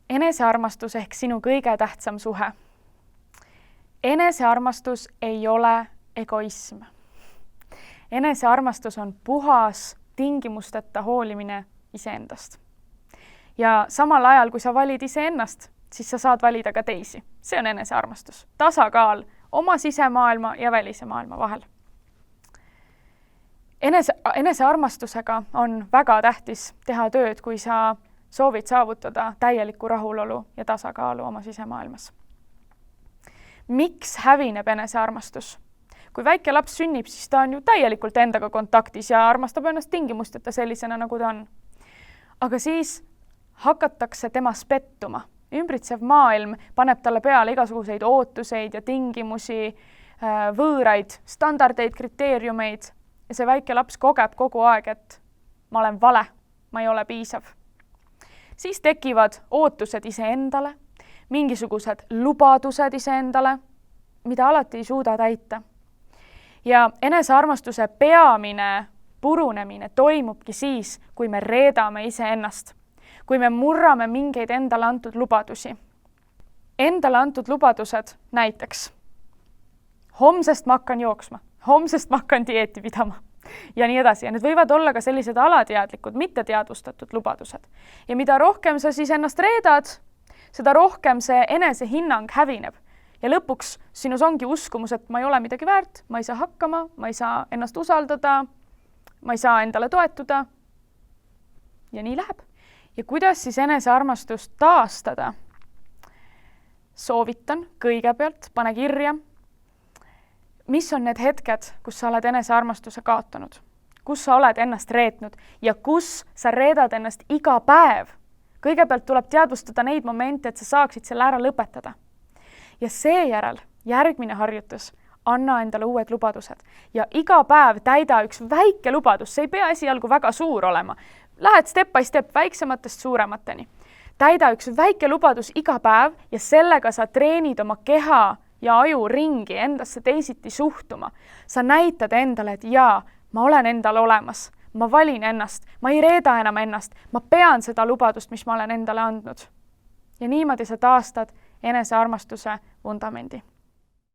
Enesearmastus ehk sinu kõige tähtsam suhe. Enesearmastus ei ole egoism. Enesearmastus on puhas, tingimusteta hoolimine iseendast. Ja samal ajal, kui sa valid iseennast, siis sa saad valida ka teisi. See on enesearmastus. Tasakaal oma sisemaailma ja välise maailma vahel. Enesearmastusega on väga tähtis teha tööd, kui sa soovid saavutada täielikku rahulolu ja tasakaalu oma sisemaailmas. Miks hävineb enesearmastus? Kui väike laps sünnib, siis ta on ju täielikult endaga kontaktis ja armastab ennast tingimusteta sellisena, nagu ta on. Aga siis hakatakse temas pettuma. Ümbritsev maailm paneb talle peale igasuguseid ootuseid ja tingimusi, võõraid, standardeid, kriteeriumeid ja see väike laps kogeb kogu aeg, et ma olen vale, ma ei ole piisav. Siis tekivad ootused iseendale, mingisugused lubadused iseendale, mida alati ei suuda täita. Ja enesearmastuse peamine purunemine toimubki siis, kui me reedame iseennast, kui me murrame mingeid endale antud lubadusi. Endale antud lubadused näiteks. Homsest ma hakkan jooksma, homsest ma hakkan dieeti pidama ja nii edasi. Ja need võivad olla ka sellised alateadlikud, mitteteadvustatud lubadused. Ja mida rohkem sa siis ennast reedad, seda rohkem see enesehinnang hävineb. Ja lõpuks sinus ongi uskumus, et ma ei ole midagi väärt, ma ei saa hakkama, ma ei saa ennast usaldada, ma ei saa endale toetuda. Ja nii läheb. Ja kuidas siis enesearmastust taastada? Soovitan kõigepealt, pane kirja, mis on need hetked, kus sa oled enesearmastuse kaotanud, kus sa oled ennast reetnud ja kus sa reedad ennast iga päev. Kõigepealt tuleb teadvustada neid momente, et sa saaksid selle ära lõpetada. Ja seejärel järgmine harjutus, anna endale uued lubadused. Ja iga päev täida üks väike lubadus, see ei pea esialgu väga suur olema. Lähed step by step väiksematest suuremateni. Täida üks väike lubadus iga päev ja sellega sa treenid oma keha ja aju ringi endasse teisiti suhtuma. Sa näitad endale, et jaa, ma olen endale olemas. Ma valin ennast, ma ei reeda enam ennast, ma pean seda lubadust, mis ma olen endale andnud. Ja niimoodi sa taastad enesearmastuse vundamendi.